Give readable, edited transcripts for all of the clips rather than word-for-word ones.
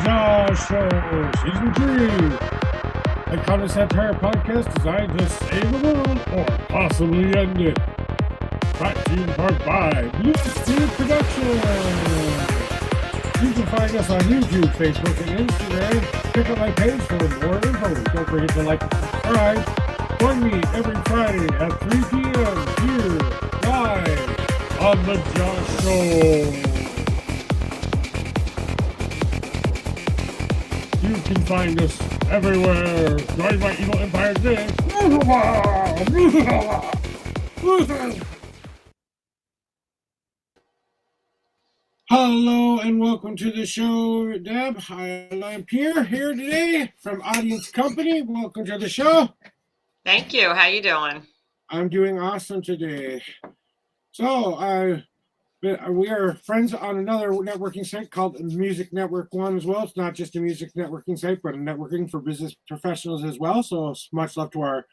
Jawshow Season 3. A counter satire podcast designed to save the world or possibly end it. Brought to you in part by Blue Steel Productions. You can find us on YouTube, Facebook, and Instagram. Check out my page for more info. Don't forget to like and subscribe. Join me every Friday at 3 p.m. here, live on The Jawshow. You can find us everywhere. Join my evil empire today. Hello and welcome to the show, Deb. I'm Pierre here today from Audience Company. Welcome to the show. Thank you. How you doing? I'm doing awesome today. So we are friends on another networking site called Music Network One as well. It's not just a music networking site, but a networking for business professionals as well. So much love to our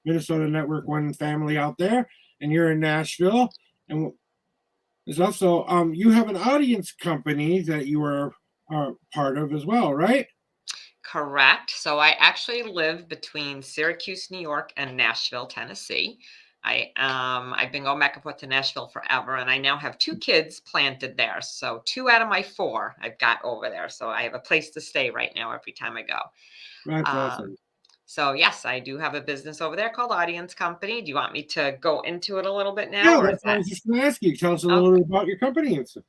Minnesota Network One family out there. And you're in Nashville, and there's also you have an audience company that you are part of as well, right? Correct. So I actually live between Syracuse, New York, and Nashville, Tennessee. I've been going back and forth to Nashville forever, and I now have 2 kids planted there. So 2 out of my 4 I've got over there. So I have a place to stay right now every time I go. That's awesome. So yes, I do have a business over there called Audience Company. Do you want me to go into it a little bit now? Yeah, Or that's is what I that was just going to ask you. Tell us a little bit about your company and stuff.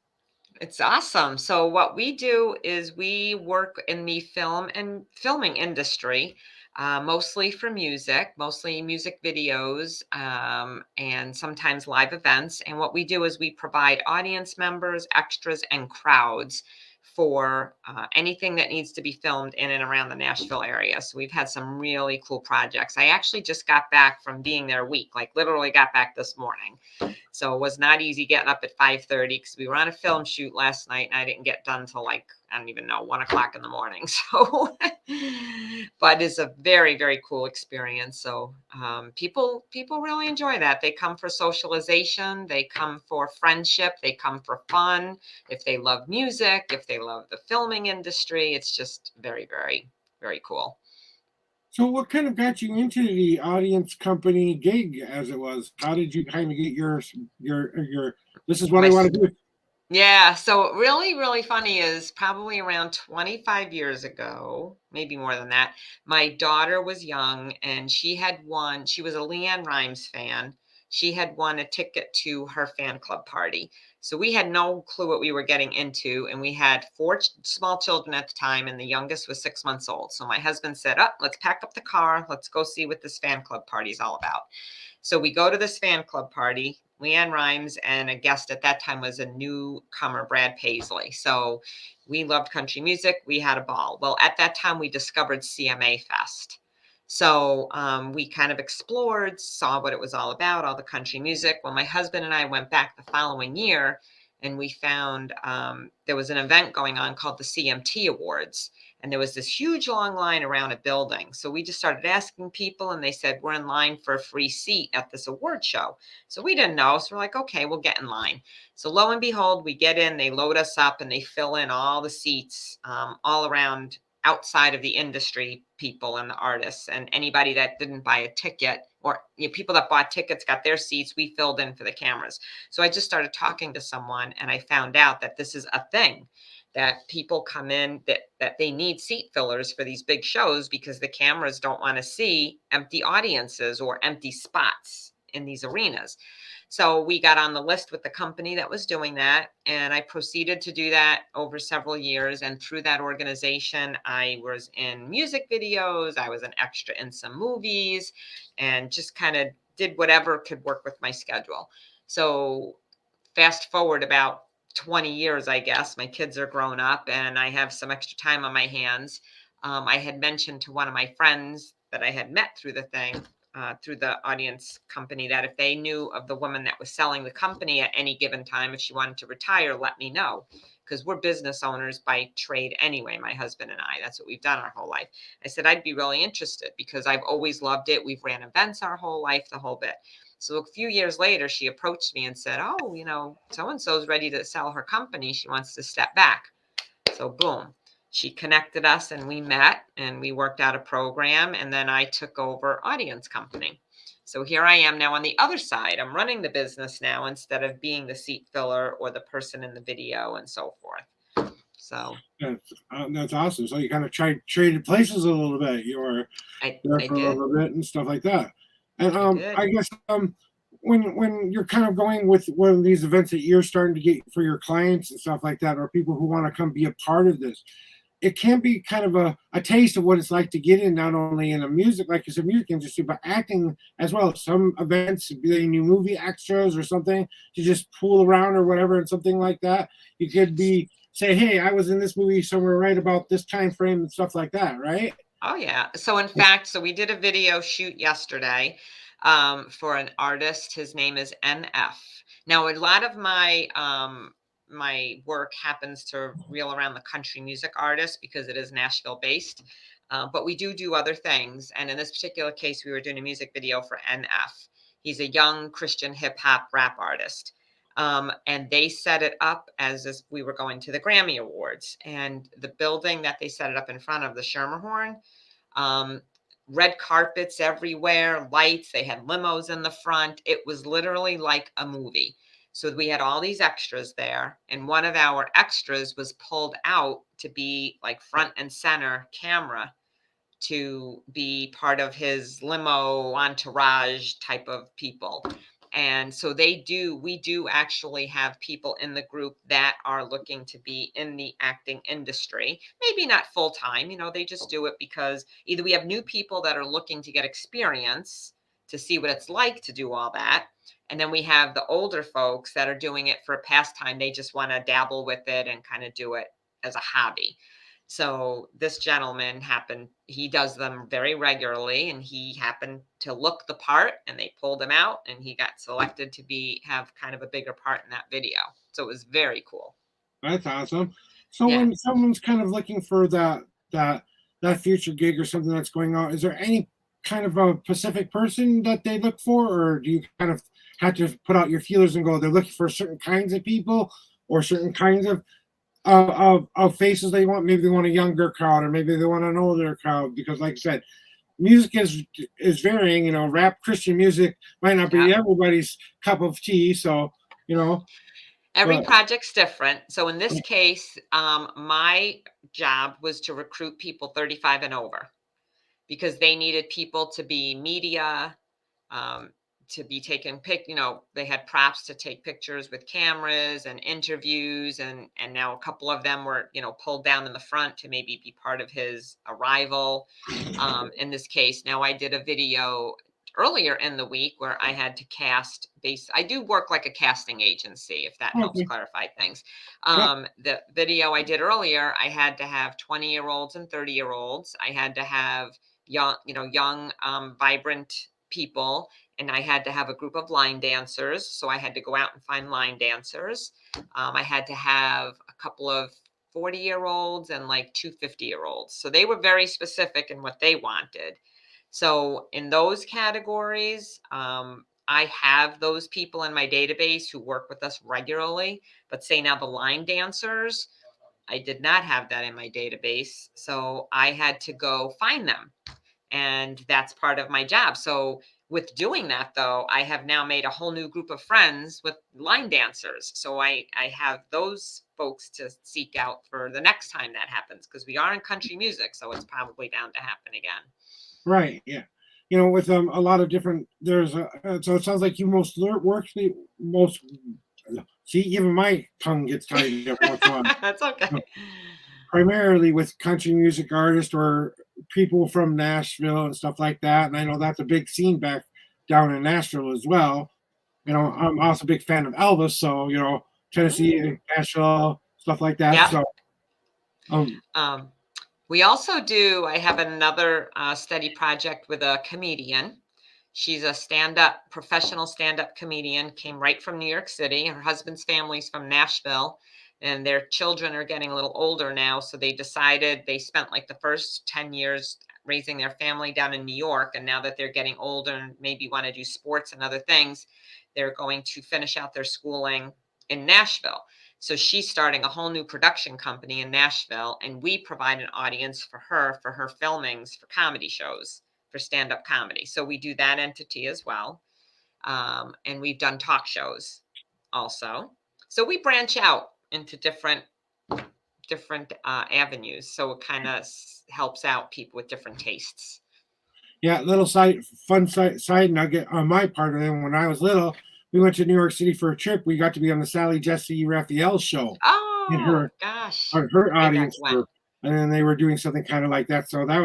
It's awesome. So what we do is we work in the film and filming industry, mostly for music, mostly music videos, and sometimes live events. And what we do is we provide audience members, extras, and crowds for anything that needs to be filmed in and around the Nashville area. So we've had some really cool projects. I actually just got back from being there a week, like literally got back this morning. So it was not easy getting up at 5:30 because we were on a film shoot last night and I didn't get done till like, I don't even know, 1 o'clock in the morning. So, but it's a very, very cool experience. So people really enjoy that. They come for socialization. They come for friendship. They come for fun. If they love music, if they love the filming industry, it's just very, very, very cool. So, what kind of got you into the audience company gig as it was? How did you kind of get your? This is what My I want to do. Yeah, so really funny is probably around 25 years ago, maybe more than that. My daughter was young and she was a Leanne Rimes fan. She had won a ticket to her fan club party. So we had no clue what we were getting into. And we had 4 small children at the time, and the youngest was 6 months old. So my husband said, "Up, let's pack up the car. Let's go see what this fan club party is all about." So we go to this fan club party. Leanne Rimes and a guest at that time was a newcomer, Brad Paisley. So we loved country music. We had a ball. Well, at that time, we discovered CMA Fest. So we kind of explored, saw what it was all about, all the country music. Well, my husband and I went back the following year and we found there was an event going on called the CMT Awards. And there was this huge long line around a building. So we just started asking people, and they said, "We're in line for a free seat at this award show." So we didn't know. So we're like, okay, we'll get in line. So lo and behold, we get in, they load us up, and they fill in all the seats all around outside of the industry people and the artists. And anybody that didn't buy a ticket, or people that bought tickets got their seats, we filled in for the cameras. So I just started talking to someone, and I found out that this is a thing, that people come in that they need seat fillers for these big shows because the cameras don't want to see empty audiences or empty spots in these arenas. So we got on the list with the company that was doing that, and I proceeded to do that over several years. And through that organization, I was in music videos, I was an extra in some movies, and just kind of did whatever could work with my schedule. So fast forward about 20 years, I guess. My kids are grown up and I have some extra time on my hands. I had mentioned to one of my friends that I had met through the thing, through the audience company, that if they knew of the woman that was selling the company at any given time, if she wanted to retire, let me know. Because we're business owners by trade anyway, my husband and I. That's what we've done our whole life. I said, I'd be really interested because I've always loved it. We've ran events our whole life, the whole bit. So a few years later, she approached me and said, "Oh, so and so's ready to sell her company. She wants to step back." So boom. she connected us and we met and we worked out a program, and then I took over audience company. So here I am now on the other side. I'm running the business now instead of being the seat filler or the person in the video and so forth. So That's awesome. So you kind of traded places a little bit. You were there I for a did. little bit and stuff like that. And I did. I guess when you're kind of going with one of these events that you're starting to get for your clients and stuff like that, or people who want to come be a part of this, it can be kind of a taste of what it's like to get in not only in the music, like you said, music industry, but acting as well. Some events, be new movie extras or something, to just fool around or whatever, and something like that. You could be say, hey, I was in this movie somewhere right about this time frame and stuff like that, right? Oh yeah. So in fact, so we did a video shoot yesterday for an artist. His name is NF. Now a lot of my work happens to reel around the country music artist because it is Nashville based. But we do other things. And in this particular case, we were doing a music video for NF. He's a young Christian hip hop rap artist. And they set it up as if we were going to the Grammy Awards. And the building that they set it up in front of, the Schermerhorn, um, red carpets everywhere, lights. They had limos in the front. It was literally like a movie. So we had all these extras there, and one of our extras was pulled out to be like front and center camera to be part of his limo entourage type of people. And so we do actually have people in the group that are looking to be in the acting industry. Maybe not full time, they just do it because either we have new people that are looking to get experience to see what it's like to do all that. And then we have the older folks that are doing it for a pastime. They just want to dabble with it and kind of do it as a hobby. So this gentleman he does them very regularly, and he happened to look the part, and they pulled him out and he got selected to have kind of a bigger part in that video. So it was very cool. That's awesome. So Yeah. when someone's kind of looking for that future gig or something that's going on, is there any kind of a specific person that they look for, or do you kind of have to put out your feelers and go, they're looking for certain kinds of people or certain kinds of faces they want? Maybe they want a younger crowd, or maybe they want an older crowd, because like I said, music is varying. Rap Christian music might not Yeah. be everybody's cup of tea. So, Every but project's different. So in this case, my job was to recruit people 35 and over because they needed people to be media, um, to be taken they had props to take pictures with cameras and interviews, and now a couple of them were pulled down in the front to maybe be part of his arrival. In this case, now I did a video earlier in the week where I had to cast base. I do work like a casting agency, if that helps okay, clarify things. yeah, The video I did earlier, I had to have 20-year-olds and 30-year-olds. I had to have young, vibrant people, and I had to have a group of line dancers. So I had to go out and find line dancers. I had to have a couple of 40-year-olds and like 250-year-olds. So they were very specific in what they wanted. So in those categories, I have those people in my database who work with us regularly. But say now the line dancers, I did not have that in my database. So I had to go find them, and that's part of my job. So with doing that, though, I have now made a whole new group of friends with line dancers. So I have those folks to seek out for the next time that happens, because we are in country music, so it's probably bound to happen again. right, yeah. With a lot of different, so it sounds like you work the most. See, even my tongue gets tied every once in a while. That's okay. Primarily with country music artists or people from Nashville and stuff like that, and I know that's a big scene back down in Nashville as well. I'm also a big fan of Elvis, so Tennessee, Mm. Nashville, stuff like that. Yep. So, um, Um, we also I have another steady project with a comedian. She's a professional stand up comedian, came right from New York City. Her husband's family's from Nashville, and their children are getting a little older now. So they spent like the first 10 years raising their family down in New York. And now that they're getting older and maybe want to do sports and other things, they're going to finish out their schooling in Nashville. So she's starting a whole new production company in Nashville, and we provide an audience for her filmings for comedy shows, for stand-up comedy. So we do that entity as well. And we've done talk shows also. So we branch out into different avenues. So it kind of helps out people with different tastes. Yeah, little side nugget on my part of it. When I was little, we went to New York City for a trip. We got to be on the Sally Jesse Raphael show in Oh her gosh, on her way back audience when. group, and then they were doing something kind of like that. So that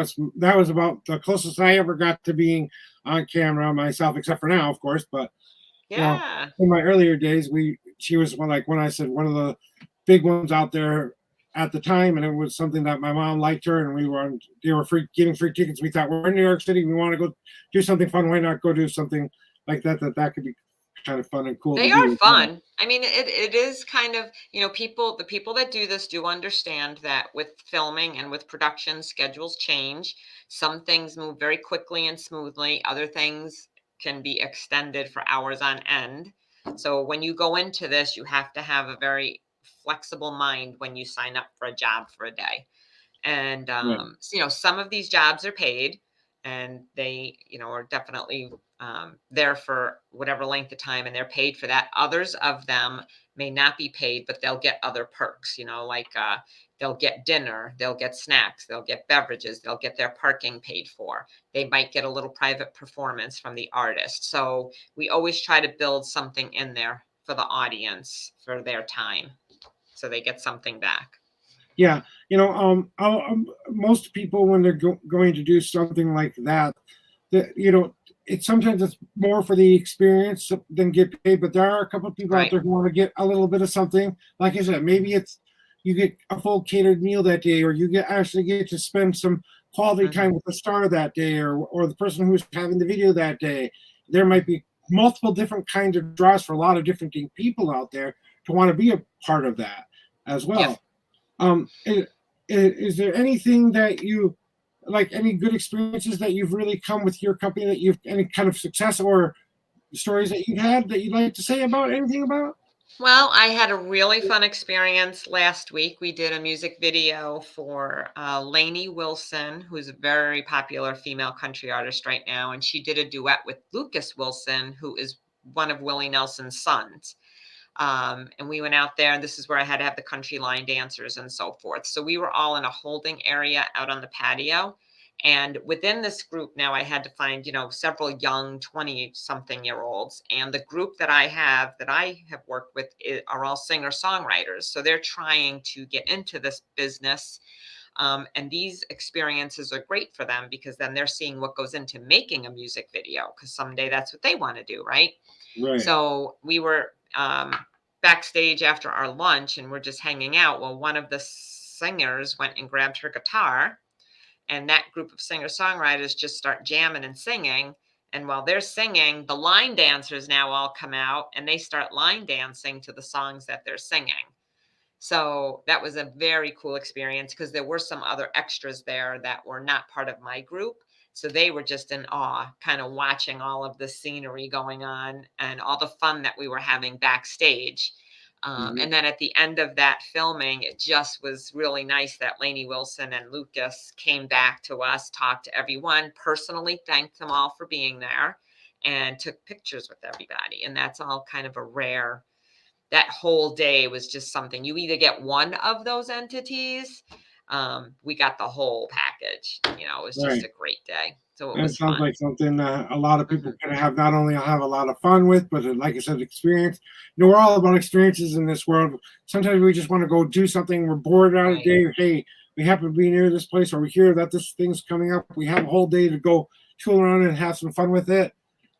was about the closest I ever got to being on camera myself, except for now, of course. But Yeah. in my earlier days, she was like when I said one of the big ones out there at the time, and it was something that my mom liked her, and they were getting free tickets. We thought we're in New York City, we want to go do something fun. Why not go do something like that? That could be kind of fun and cool to They are do as well. fun. I mean, it is kind of, the people that do this do understand that with filming and with production, schedules change. Some things move very quickly and smoothly. Other things can be extended for hours on end. So when you go into this, you have to have a very flexible mind when you sign up for a job for a day. And Right. some of these jobs are paid, and they are definitely there for whatever length of time, and they're paid for that. Others of them may not be paid, but they'll get other perks, like they'll get dinner, they'll get snacks, they'll get beverages, they'll get their parking paid for. They might get a little private performance from the artist. So we always try to build something in there for the audience for their time, so they get something back. Yeah, most people when they're going to do something like that, that it's sometimes it's more for the experience than get paid. But there are a couple of people out Right. there who want to get a little bit of something. Like I said, maybe it's you get a full catered meal that day, or you actually get to spend some quality time Mhm. with the star that day, or the person who's having the video that day. There might be multiple different kinds of draws for a lot of different people out there to want to be a part of that as Yep. well. Is there anything that you like, any good experiences that you've really come with your company, that you've any kind of success or stories that you've had that you'd like to say about anything about? Well, I had a really fun experience last week. We did a music video for Lainey Wilson, who's a very popular female country artist right now. And she did a duet with Lucas Wilson, who is one of Willie Nelson's sons. And we went out there, and this is where I had to have the country line dancers and so forth. So we were all in a holding area out on the patio. And within this group now, I had to find, several young 20 something year olds. And the group that I have worked with are all singer songwriters. So they're trying to get into this business. And these experiences are great for them, because then they're seeing what goes into making a music video, because someday that's what they want to do, right? Right. So we were backstage after our lunch, and we're just hanging out. Well, one of the singers went and grabbed her guitar, and that group of singer songwriters just start jamming and singing. And while they're singing, the line dancers now all come out, and they start line dancing to the songs that they're singing. So that was a very cool experience, because there were some other extras there that were not part of my group. So they were just in awe, kind of watching all of the scenery going on and all the fun that we were having backstage. Mhm. And then at the end of that filming, it just was really nice that Lainey Wilson and Lucas came back to us, talked to everyone, personally thanked them all for being there, and took pictures with everybody. And that's all kind of a rare, that whole day was just something. You either get one of those entities. We got the whole package. It was just Right. a great day. So it And it was sounds fun. like something a lot of people Mhm. can have, not only have a lot of fun with, but like I said, experience. We're all about experiences in this world. Sometimes we just want to go do something. We're bored out of the Right. day. Hey, we happen to be near this place, or we hear that this thing's coming up. We have a whole day to go tool around and have some fun with it.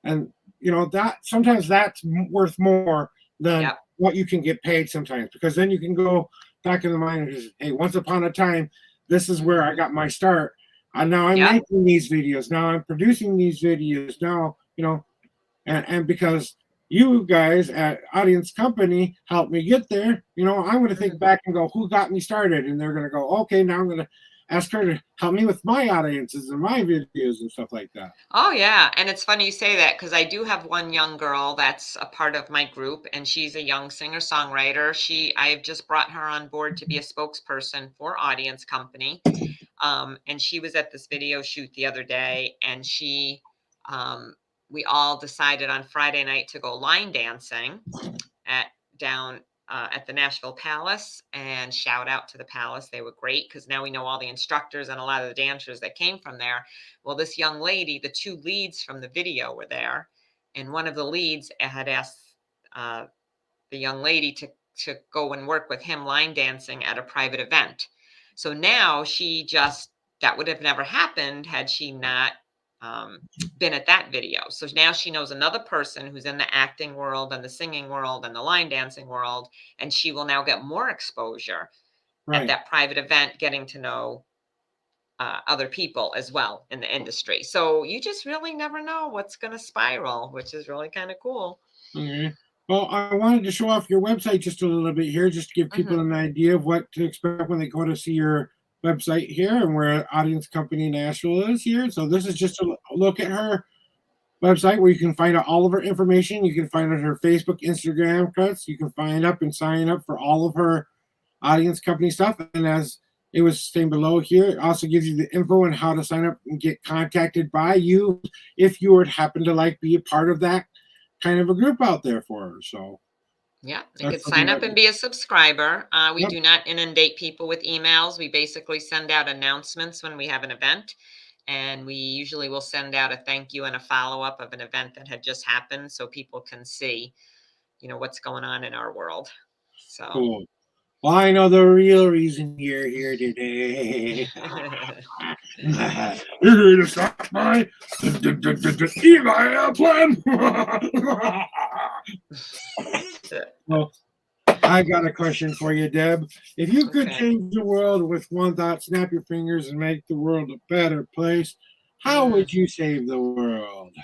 And that sometimes that's worth more than Yep. what you can get paid sometimes, because then you can go back in the mind and just, hey, once upon a time, this is where I Mhm. got my start, and now I'm Yep. making these videos. Now I'm producing these videos. Now, and because you guys at Audience Company helped me get there, I'm going to think Mhm. back and go, who got me started? And they're going to go, okay, now I'm going to. ask her to help me with my audiences and my videos and stuff like that. Oh, yeah, and it's funny you say that because I do have one young girl that's a part of my group, and she's a young singer-songwriter. I've just brought her on board to be a spokesperson for Audience Company, and she was at this video shoot the other day, and um, we all decided on Friday night to go line dancing at down at the Nashville Palace. And shout out to the Palace. They were great because now we know all the instructors and a lot of the dancers that came from there. Well, this young lady, the two leads from the video were there. And one of the leads had asked uh, the young lady to go and work with him line dancing at a private event. So now that would have never happened had she not um, been at that video. So now she knows another person who's in the acting world and the singing world and the line dancing world, and she will now get more exposure at Right. that private event, getting to know other people as well in the industry. So you just really never know what's going to spiral, which is really kind of cool. Okay. Well, I wanted to show off your website just a little bit here, just to give people Hmm. an idea of what to expect when they go to see your website here and where Audience Company Nashville is here. So this is just a look at her website where you can find out all of her information. You can find out her Facebook, Instagram cuts. You can find up and sign up for all of her Audience Company stuff. And as it was saying below here, it also gives you the info on how to sign up and get contacted by you if you would happen to like be a part of that kind of a group out there for her. So Yeah, they that's could something sign up that, and be a subscriber. We yep, do not inundate people with emails. We basically send out announcements when we have an event, and we usually will send out a thank you and a follow up of an event that had just happened so people can see, what's going on in our world. So, cool. Well, I know the real reason you're here today. You're here to stop my email plan. Well, I got a question for you, Deb. If you could okay. change the world with one thought, snap your fingers and make the world a better place, how Mm. would you save the world?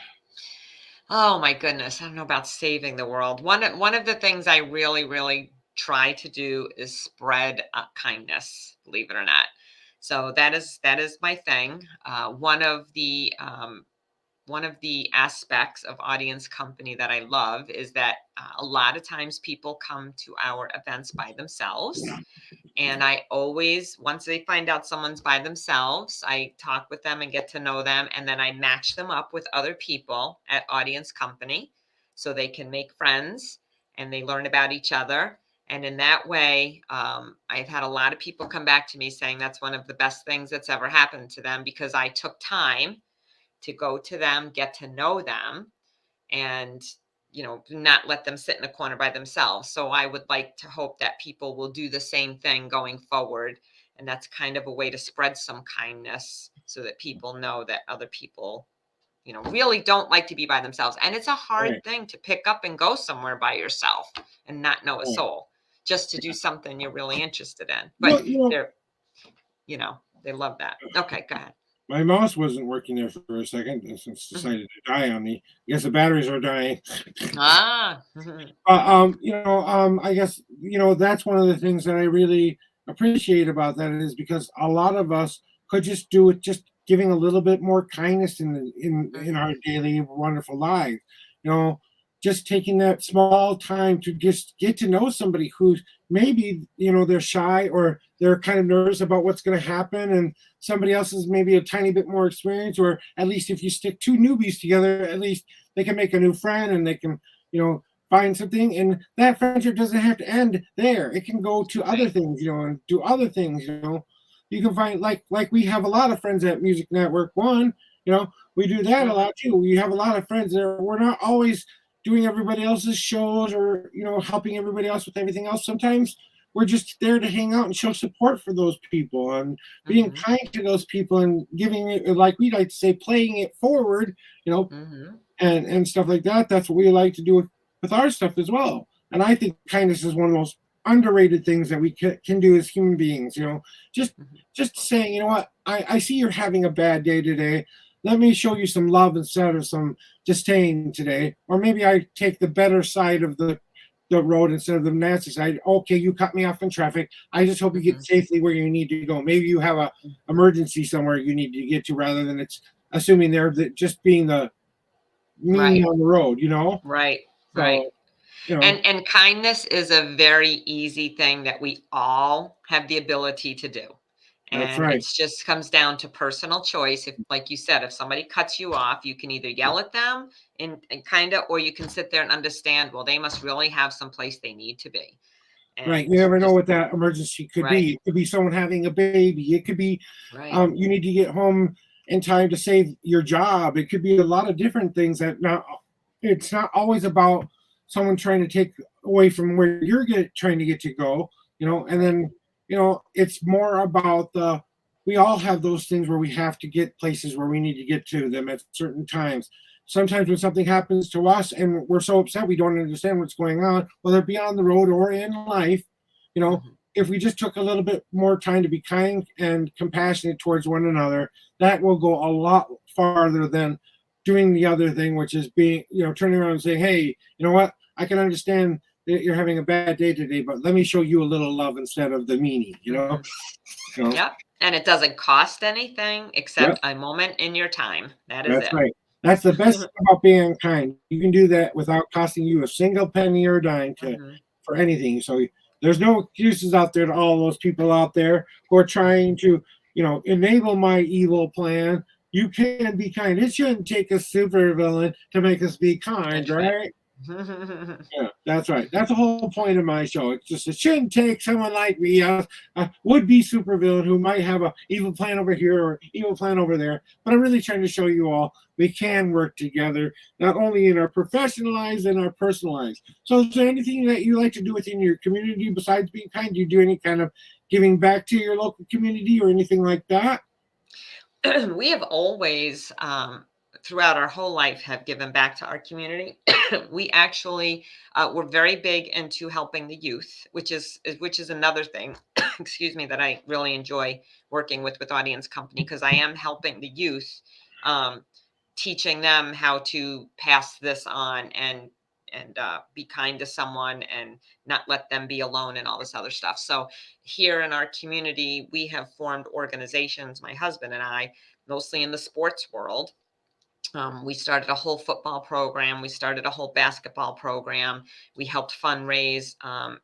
Oh my goodness, I don't know about saving the world. One of the things I really, really try to do is spread kindness, believe it or not. So that is my thing. One of the aspects of Audience Company that I love is that a lot of times people come to our events by themselves. And I always, once they find out someone's by themselves, I talk with them and get to know them. And then I match them up with other people at Audience Company so they can make friends and they learn about each other. And in that way, I've had a lot of people come back to me saying that's one of the best things that's ever happened to them because I took time to go to them, get to know them, and not let them sit in a corner by themselves. So I would like to hope that people will do the same thing going forward, and that's kind of a way to spread some kindness so that people know that other people really don't like to be by themselves. And it's a hard Right, thing to pick up and go somewhere by yourself and not know a right. soul, just to do something you're really interested in. But Well, you know, they're they love that. Okay, go ahead. my mouse wasn't working there for a second and since Mhm. decided to die on me. I guess the batteries are dying. Ah. I guess that's one of the things that I really appreciate about that is because a lot of us could just do it, just giving a little bit more kindness in our Mhm. daily wonderful lives. You know, just taking that small time to just get to know somebody who's maybe they're shy or they're kind of nervous about what's going to happen, and somebody else is maybe a tiny bit more experienced, or at least if you stick two newbies together, at least they can make a new friend and they can find something, and that friendship doesn't have to end there. It can go to other Right. things, and do other things. You can find like we have a lot of friends at Music Network One. We do that a Mhm. lot too. We have a lot of friends there. We're not always doing everybody else's shows or helping everybody else with everything else. Sometimes we're just there to hang out and show support for those people and being Mhm. kind to those people and giving it, like we like to say, playing it forward. You know, Mhm. and stuff like that. That's what we like to do with our stuff as well. And I think kindness is one of the most underrated things that we can do as human beings. Just Mhm. just saying, what, I see you're having a bad day today. Let me show you some love instead of some disdain today. Or maybe I take the better side of the the road instead of the nasty side. Okay, you cut me off in traffic. I just hope you get Mhm. safely where you need to go. Maybe you have a emergency somewhere you need to get to, rather than it's assuming they're just being the meanie Right. on the road, you know. Right. Right. So you know, And kindness is a very easy thing that we all have the ability to do. that's And right. it's just comes down to personal choice. If, like you said, if somebody cuts you off, you can either yell at them and kind of, or you can sit there and understand, well, they must really have some place they need to be. Right. And You never know just what that emergency could right, be. It could be someone having a baby. It could be right, you need to get home in time to save your job. It could be a lot of different things that not. It's not always about someone trying to take away from where trying to get to go. You know, and right. then it's more about the. We all have those things where we have to get places where we need to get to them at certain times. Sometimes when something happens to us and we're so upset we don't understand what's going on, whether it be on the road or in life, you know, Mhm, if we just took a little bit more time to be kind and compassionate towards one another, that will go a lot farther than doing the other thing, which is being, turning around and saying, hey, you know what? I can understand that you're having a bad day today, but let me show you a little love instead of the meanie, you know? mhm. You know? Yep. And it doesn't cost anything Yep. except a moment in your time. That is That's it. right. That's the best thing about being kind. You can do that without costing you a single penny or dime Mhm, for anything. So there's no excuses out there to all those people out there who are mhm. trying to, enable my evil plan. You can be kind. It shouldn't take a supervillain to make us be kind, That's right. right? Yeah, that's right. That's the whole point of my show. It's just it shouldn't take someone like me, a would-be supervillain who might have a evil plan over here or evil plan over there. But I'm really trying to show you all we can work together, not only in our professional lives and our personal lives. So, is there anything that you like to do within your community besides being kind? Do you do any kind of giving back to your local community or anything like that? We have always, throughout our whole life, have given back to our community. We actually we're very big into helping the youth, which is another thing. Excuse me, that I really enjoy working with Audience Company because I am helping the youth, um, teaching them how to pass this on and be kind to someone and not let them be alone and all this other stuff. So here in our community, we have formed organizations, my husband and I, mostly in the sports world. We started a whole football program. We started a whole basketball program. We helped fundraise,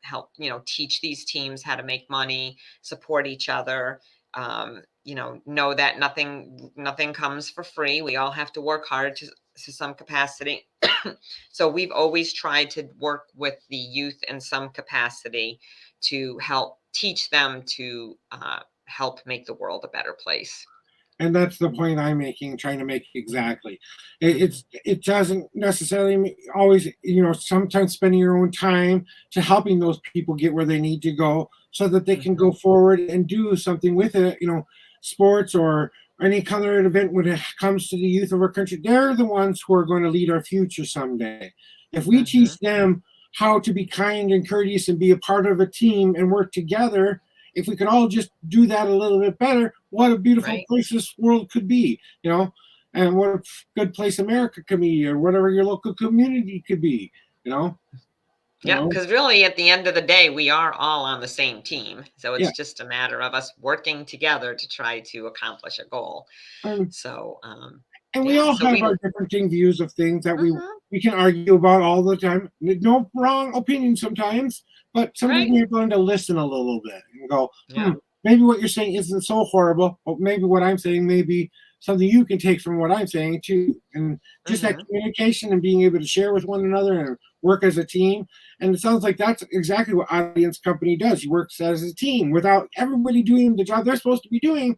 help teach these teams how to make money, support each other. Know that nothing comes for free. We all have to work hard to some capacity. So we've always tried to work with the youth in some capacity to help teach them to help make the world a better place. And that's the point I'm making, trying to make exactly. Mhm, It doesn't necessarily always, sometimes spending your own time to helping those people get where they need to go so that they can go mhm, forward and do something with it, sports or any kind of event when it comes to the youth of our country. They're the ones who are going to lead our future someday. If we mhm. teach them how to be kind and courteous and be a part of a team and work together, if we could all just do that a little bit better, what a beautiful Right. place this world could be, and what a good place America could be, or whatever your local community could be, you know, you Yeah, know, because really at the end of the day, we are all on the same team. So yeah. it's just a matter of us working together to try to accomplish a goal. Um, So, and we yeah, all so have we our different views of things that we mhm, we can argue about all the time. No wrong opinion sometimes, but sometimes right. we have to learn to listen a little bit and go, Yeah. maybe what you're saying isn't so horrible, but maybe what I'm saying may be something you can take from what I'm saying too. And just that Mhm, communication and being able to share with one another and work as a team. And it sounds like that's exactly what Audience Company does. He works as a team without everybody doing the job they're supposed to be doing.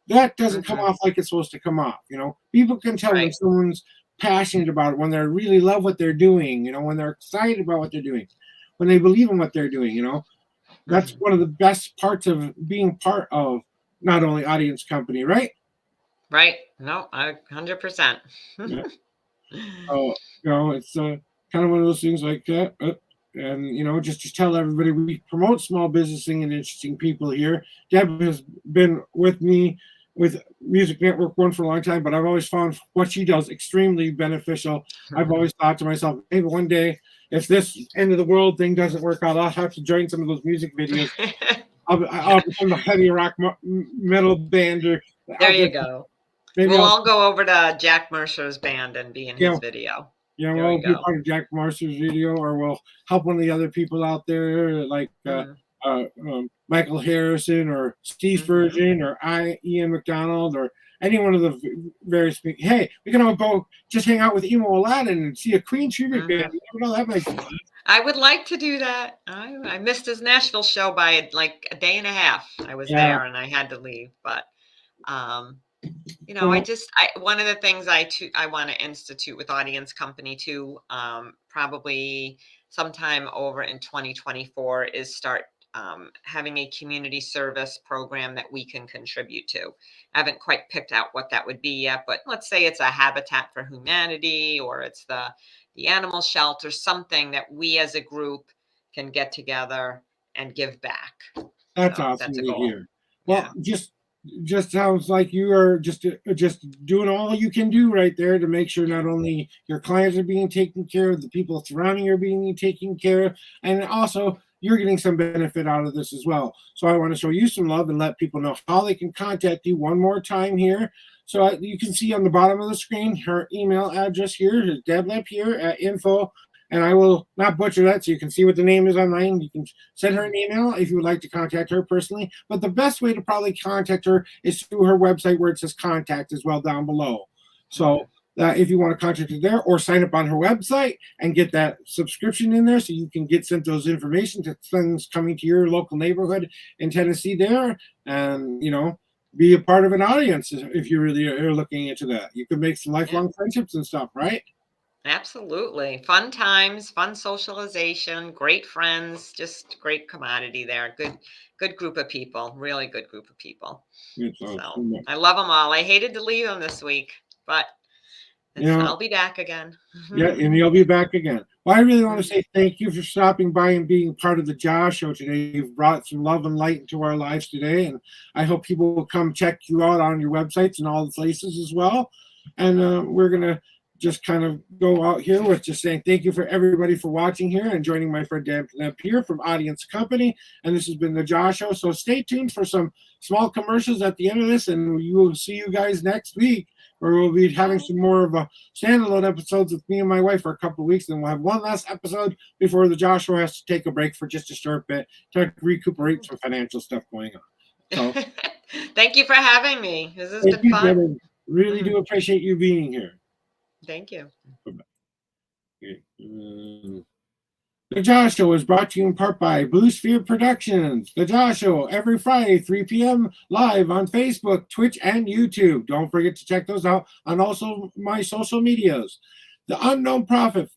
That doesn't come mhm, off like it's supposed to come off. People can tell when right. someone's passionate about it, when they really love what they're doing, when they're excited about what they're doing, when they believe in what they're doing. That's Mhm, one of the best parts of being part of not only Audience Company, right? right. No, I 100%. Yeah. Oh, it's kind of one of those things like that. And just to tell everybody, we promote small businessing and interesting people here. Deb has been with me with Music Network One for a long time, but I've always found what she does extremely beneficial. I've always thought to myself, maybe one day if this end of the world thing doesn't work out, I'll have to join some of those music videos. I'll become a heavy rock metal band, or There I'll you just go. maybe We'll I'll all go over to Jack Mercer's band and be in his video. There we'll you be go. part of Jack Marshall's video, or we'll help one of the other people out there, like Michael Harrison or Steve Spurgeon or Ian McDonald or any one of the various people. Hey, we can all go just hang out with Emo Aladdin and see a Queen tribute band. You never know, that might be fun. I would like to do that. I missed his Nashville show by like a day and a half. I was there and I had to leave, but you know, one of the things I want to institute with Audience Company too, probably sometime over in 2024, is start having a community service program that we can contribute to. I haven't quite picked out what that would be yet, but let's say it's a Habitat for Humanity, or it's the animal shelter, something that we as a group can get together and give back. That's So awesome that's a to goal. hear. Well, just sounds like you are just doing all you can do right there to make sure not only your clients are being taken care of, the people surrounding you are being taken care of, and also you're getting some benefit out of this as well. So I want to show you some love and let people know how they can contact you one more time here. So you can see on the bottom of the screen her email address here is Deblep here at info. And I will not butcher that, so you can see what the name is online. You can send her an email if you would like to contact her personally. But the best way to probably contact her is through her website, where it says contact as well down below. So if you want to contact her there, or sign up on her website and get that subscription in there, so you can get sent those information to things coming to your local neighborhood in Tennessee there, and be a part of an audience if you really are looking into that. You could make some lifelong friendships and stuff, right? Absolutely. Fun times, fun socialization, great friends, just great commodity there. Good group of people, really good group of people. So I love them all. I hated to leave them this week, but I'll be back again. Yeah, and you'll be back again. Well, I really want to say thank you for stopping by and being part of the Jawshow today. You've brought some love and light into our lives today, and I hope people will come check you out on your websites and all the places as well. And we're going to just kind of go out here with just saying thank you for everybody for watching here and joining my friend Dan here from Audience Company. And this has been the Jawshow. So stay tuned for some small commercials at the end of this, and we will see you guys next week, where we'll be having some more of a standalone episodes with me and my wife for a couple of weeks. Then we'll have one last episode before the Jawshow has to take a break for just a short bit to recuperate some financial stuff going on. So thank you for having me. This has been fun. Brother. Really do appreciate you being here. Thank you. The Jawshow is brought to you in part by Blue Sphere Productions. The Jawshow every Friday, 3 p.m. live on Facebook, Twitch, and YouTube. Don't forget to check those out on also my social medias. The Unknown Prophet.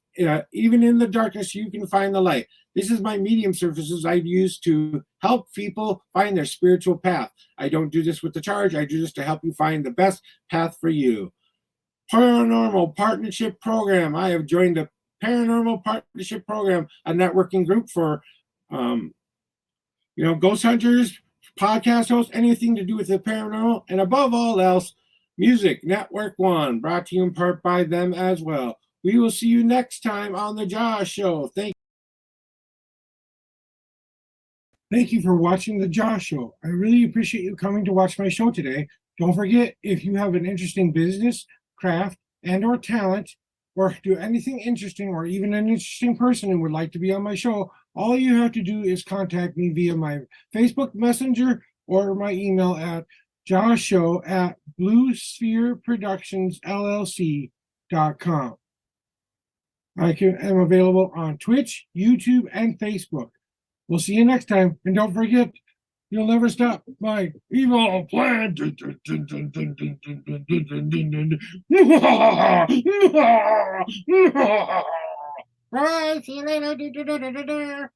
Even in the darkness, you can find the light. This is my medium services I use to help people find their spiritual path. I don't do this with the charge. I do this to help you find the best path for you. Paranormal Partnership Program. I have joined a Paranormal Partnership Program, a networking group for, ghost hunters, podcast hosts, anything to do with the paranormal, and above all else, Music Network One, brought to you in part by them as well. We will see you next time on the Jawshow. Thank you for watching the Jawshow. I really appreciate you coming to watch my show today. Don't forget, if you have an interesting business, craft, and/or talent, or do anything interesting, or even an interesting person who would like to be on my show, all you have to do is contact me via my Facebook Messenger or my email at jawshow@bluesphereproductionsllc.com. I am available on Twitch, YouTube, and Facebook. We'll see you next time, and don't forget, you'll never stop my evil plan. Bye. See you later.